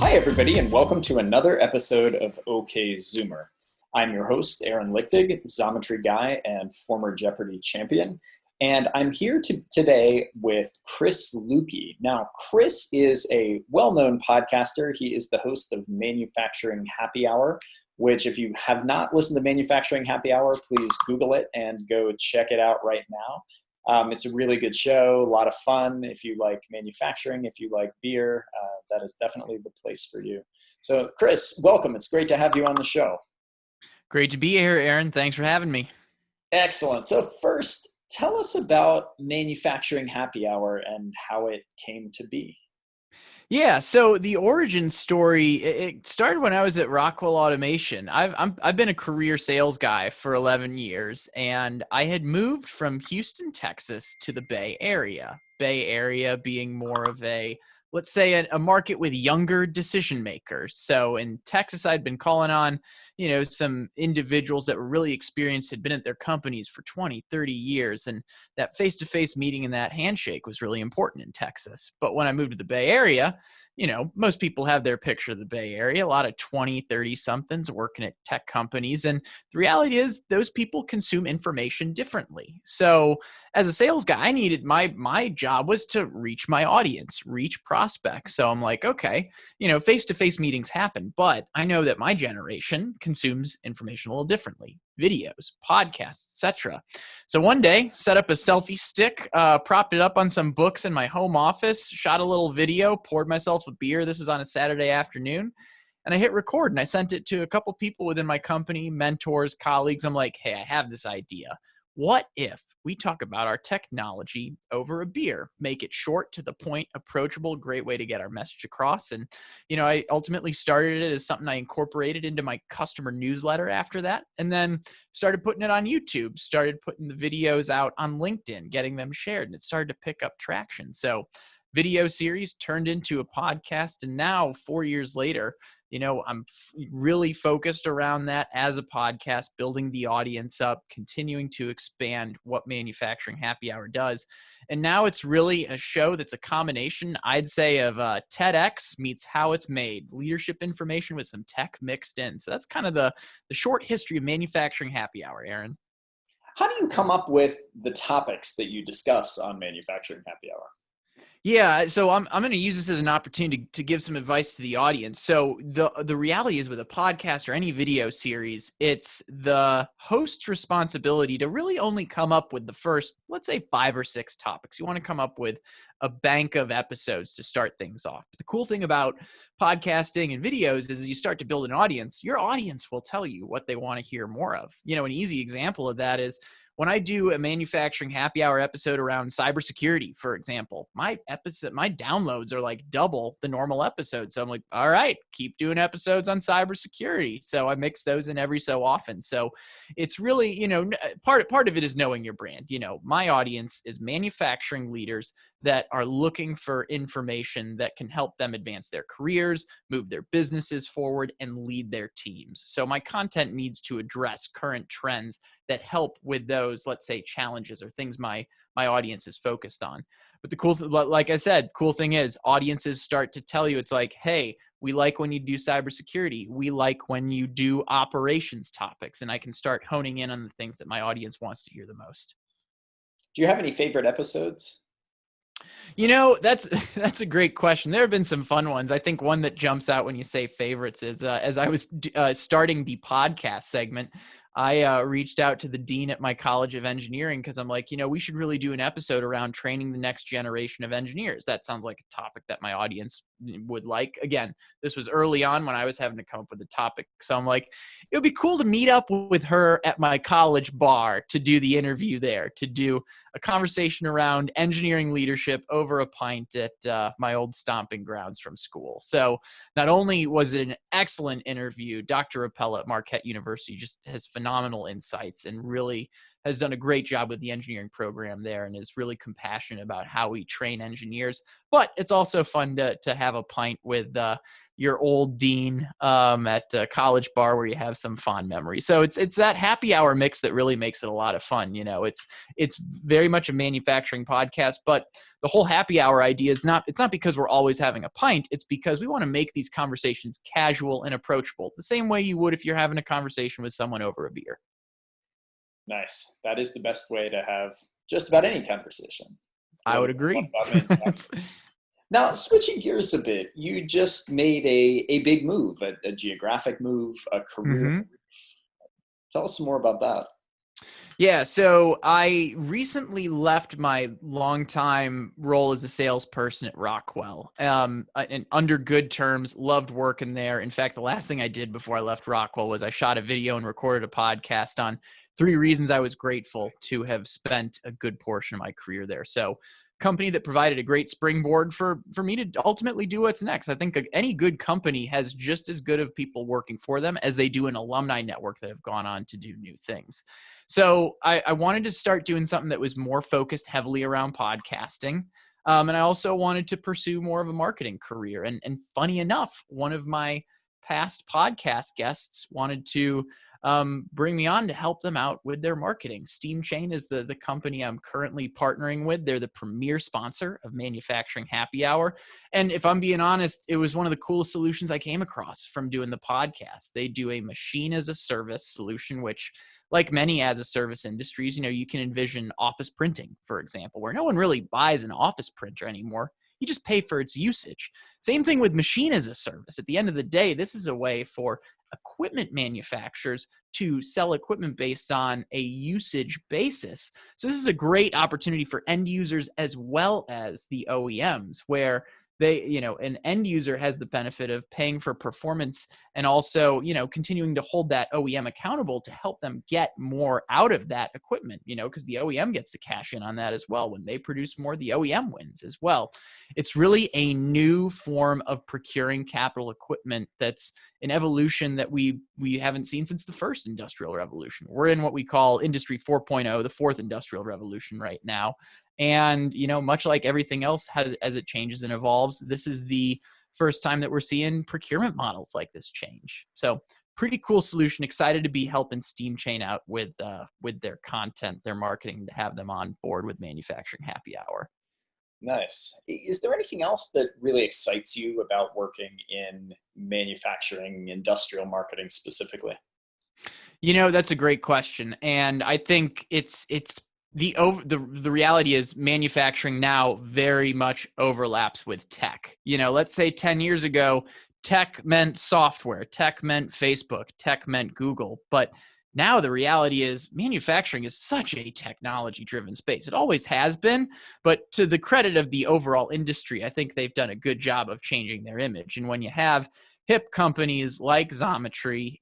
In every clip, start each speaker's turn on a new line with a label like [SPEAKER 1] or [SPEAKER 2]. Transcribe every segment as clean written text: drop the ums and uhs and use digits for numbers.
[SPEAKER 1] Hi, everybody, and welcome to another episode of Ok Xoomer. I'm your host, Aaron Lichtig, Xometry guy and former Jeopardy champion, and I'm here today with Chris Luecke. Now, Chris is a well-known podcaster. He is the host of Manufacturing Happy Hour, which if you have not listened to Manufacturing Happy Hour, please Google it and go check it out right now. It's a really good show, a lot of fun. If you like manufacturing, if you like beer, that is definitely the place for you. So Chris, welcome. It's great to have you on the show.
[SPEAKER 2] Great to be here, Aaron. Thanks for having me.
[SPEAKER 1] Excellent. So first, tell us about Manufacturing Happy Hour and how it came to be.
[SPEAKER 2] Yeah, so the origin story, it started when I was at Rockwell Automation. I've been a career sales guy for 11 years, and I had moved from Houston, Texas to the Bay Area. Bay Area being more of a, let's say, a market with younger decision makers. So in Texas, I'd been calling on, some individuals that were really experienced, had been at their companies for 20, 30 years. And that face-to-face meeting and that handshake was really important in Texas. But when I moved to the Bay Area, most people have their picture of the Bay Area, a lot of 20, 30 somethings working at tech companies. And the reality is those people consume information differently. So as a sales guy, I needed my job was to reach my audience, reach prospects. So I'm like, okay, face-to-face meetings happen, but I know that my generation consumes information a little differently. Videos, podcasts, etc. So one day, set up a selfie stick, propped it up on some books in my home office, shot a little video, poured myself a beer. This was on a Saturday afternoon. And I hit record and I sent it to a couple people within my company, mentors, colleagues. I'm like, hey, I have this idea. What if we talk about our technology over a beer, make it short, to the point, approachable, great way to get our message across. And, I ultimately started it as something I incorporated into my customer newsletter after that, and then started putting it on YouTube, started putting the videos out on LinkedIn, getting them shared, and it started to pick up traction. So video series turned into a podcast. And now 4 years later, I'm really focused around that as a podcast, building the audience up, continuing to expand what Manufacturing Happy Hour does. And now it's really a show that's a combination, I'd say, of TEDx meets How It's Made, leadership information with some tech mixed in. So that's kind of the short history of Manufacturing Happy Hour, Aaron.
[SPEAKER 1] How do you come up with the topics that you discuss on Manufacturing Happy Hour?
[SPEAKER 2] Yeah, so I'm going to use this as an opportunity to give some advice to the audience. So the reality is, with a podcast or any video series, it's the host's responsibility to really only come up with the first, let's say, 5 or 6 topics. You want to come up with a bank of episodes to start things off. But the cool thing about podcasting and videos is, as you start to build an audience, your audience will tell you what they want to hear more of. An easy example of that is when I do a Manufacturing Happy Hour episode around cybersecurity, for example, my downloads are like double the normal episode. So I'm like, all right, keep doing episodes on cybersecurity. So I mix those in every so often. So it's really, part of it is knowing your brand. My audience is manufacturing leaders that are looking for information that can help them advance their careers, move their businesses forward, and lead their teams. So my content needs to address current trends that help with those, let's say, challenges or things my audience is focused on. But the like I said, cool thing is audiences start to tell you, it's like, hey, we like when you do cybersecurity. We like when you do operations topics. And I can start honing in on the things that my audience wants to hear the most.
[SPEAKER 1] Do you have any favorite episodes?
[SPEAKER 2] That's a great question. There have been some fun ones. I think one that jumps out when you say favorites is, as I was starting the podcast segment, I reached out to the dean at my College of Engineering because I'm like, we should really do an episode around training the next generation of engineers. That sounds like a topic that my audience would like. Again, this was early on when I was having to come up with a topic. So I'm like, it would be cool to meet up with her at my college bar to do the interview there, to do a conversation around engineering leadership over a pint at my old stomping grounds from school. So not only was it an excellent interview, Dr. Appel at Marquette University just has phenomenal insights and really has done a great job with the engineering program there and is really compassionate about how we train engineers. But it's also fun to have have a pint with your old dean at a college bar where you have some fond memories. So it's that happy hour mix that really makes it a lot of fun. It's very much a manufacturing podcast, but the whole happy hour idea is it's not because we're always having a pint. It's because we want to make these conversations casual and approachable, the same way you would if you're having a conversation with someone over a beer.
[SPEAKER 1] Nice. That is the best way to have just about any conversation.
[SPEAKER 2] I would agree.
[SPEAKER 1] Now, switching gears a bit, you just made a big move, a geographic move, a career move. Tell us some more about that.
[SPEAKER 2] Yeah, so I recently left my longtime role as a salesperson at Rockwell. And under good terms, loved working there. In fact, the last thing I did before I left Rockwell was I shot a video and recorded a podcast on 3 reasons I was grateful to have spent a good portion of my career there. So, company that provided a great springboard for me to ultimately do what's next. I think any good company has just as good of people working for them as they do an alumni network that have gone on to do new things. So I wanted to start doing something that was more focused heavily around podcasting. And I also wanted to pursue more of a marketing career. And funny enough, one of my past podcast guests wanted to bring me on to help them out with their marketing. Steam Chain is the company I'm currently partnering with. They're the premier sponsor of Manufacturing Happy Hour. And if I'm being honest, it was one of the coolest solutions I came across from doing the podcast. They do a machine as a service solution, which, like many as a service industries, you can envision office printing, for example, where no one really buys an office printer anymore. You just pay for its usage. Same thing with machine as a service. At the end of the day, this is a way for equipment manufacturers to sell equipment based on a usage basis. So this is a great opportunity for end users as well as the OEMs, where an end user has the benefit of paying for performance and also, continuing to hold that OEM accountable to help them get more out of that equipment, because the OEM gets to cash in on that as well. When they produce more, the OEM wins as well. It's really a new form of procuring capital equipment that's an evolution that we haven't seen since the first industrial revolution. We're in what we call Industry 4.0, the fourth industrial revolution right now. And, much like everything else as it changes and evolves, this is the first time that we're seeing procurement models like this change. So pretty cool solution. Excited to be helping Steam Chain out with their content, their marketing, to have them on board with Manufacturing Happy Hour.
[SPEAKER 1] Nice. Is there anything else that really excites you about working in manufacturing, industrial marketing specifically?
[SPEAKER 2] That's a great question. And I think it's the reality is manufacturing now very much overlaps with tech. Let's say 10 years ago, tech meant software, tech meant Facebook, tech meant Google. But now the reality is manufacturing is such a technology-driven space. It always has been, but to the credit of the overall industry, I think they've done a good job of changing their image. And when you have hip companies like Xometry,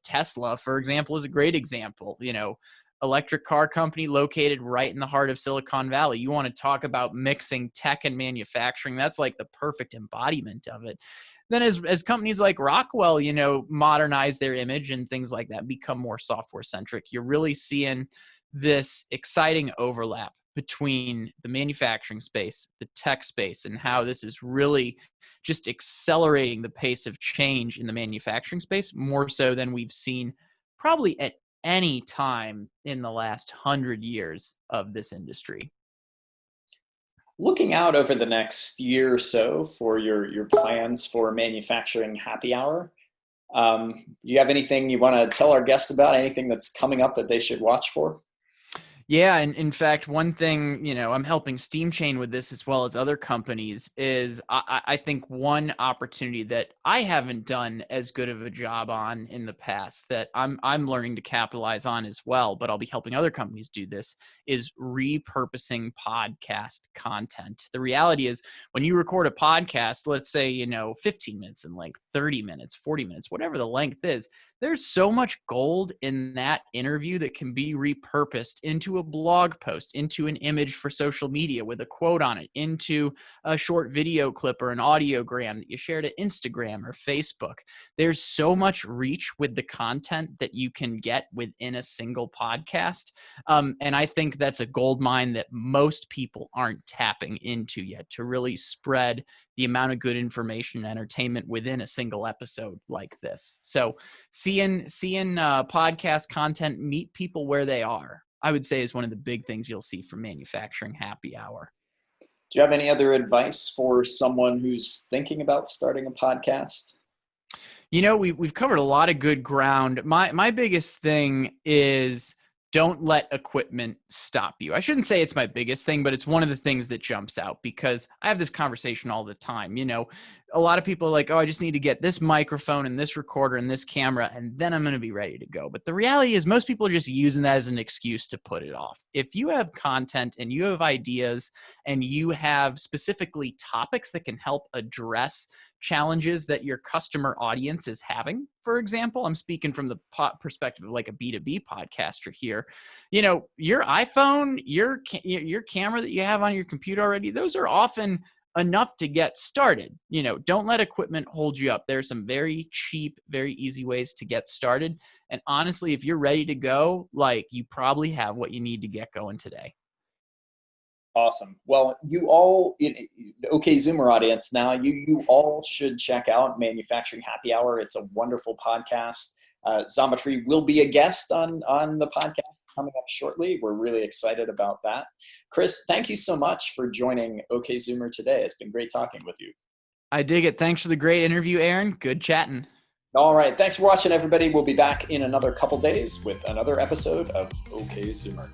[SPEAKER 2] Tesla, for example, is a great example. Electric car company located right in the heart of Silicon Valley. You want to talk about mixing tech and manufacturing, that's like the perfect embodiment of it. Then as companies like Rockwell, modernize their image and things like that, become more software centric, you're really seeing this exciting overlap between the manufacturing space, the tech space, and how this is really just accelerating the pace of change in the manufacturing space more so than we've seen probably at any time in the last 100 years of this industry.
[SPEAKER 1] Looking out over the next year or so for your plans for Manufacturing Happy Hour, you have anything you want to tell our guests about? Anything that's coming up that they should watch for?
[SPEAKER 2] Yeah, and in fact, one thing, I'm helping Steam Chain with this as well as other companies is I think one opportunity that I haven't done as good of a job on in the past that I'm learning to capitalize on as well, but I'll be helping other companies do this, is repurposing podcast content. The reality is when you record a podcast, let's say, 15 minutes in length, 30 minutes, 40 minutes, whatever the length is, There's so much gold in that interview that can be repurposed into a blog post, into an image for social media with a quote on it, into a short video clip or an audiogram that you share to Instagram or Facebook. There's so much reach with the content that you can get within a single podcast. And I think that's a gold mine that most people aren't tapping into yet, to really spread the amount of good information and entertainment within a single episode like this. So seeing podcast content meet people where they are, I would say, is one of the big things you'll see from Manufacturing Happy Hour.
[SPEAKER 1] Do you have any other advice for someone who's thinking about starting a podcast?
[SPEAKER 2] You know, we've covered a lot of good ground. My biggest thing is don't let equipment stop you. I shouldn't say it's my biggest thing, but it's one of the things that jumps out, because I have this conversation all the time. You know, a lot of people are like, oh, I just need to get this microphone and this recorder and this camera, and then I'm going to be ready to go. But the reality is most people are just using that as an excuse to put it off. If you have content and you have ideas and you have specifically topics that can help address challenges that your customer audience is having, for example, I'm speaking from the perspective of like a B2B podcaster here. You know, your iPhone, your camera that you have on your computer already, those are often enough to get started. You know, don't let equipment hold you up. There's some very cheap, very easy ways to get started. And honestly, if you're ready to go, like, you probably have what you need to get going today.
[SPEAKER 1] Awesome. Well, you all, the OK Zoomer audience now, you all should check out Manufacturing Happy Hour. It's a wonderful podcast. Xometry will be a guest on the podcast coming up shortly. We're really excited about that. Chris, thank you so much for joining OK Zoomer today. It's been great talking with you.
[SPEAKER 2] I dig it. Thanks for the great interview, Aaron. Good chatting.
[SPEAKER 1] All right. Thanks for watching, everybody. We'll be back in another couple days with another episode of OK Zoomer.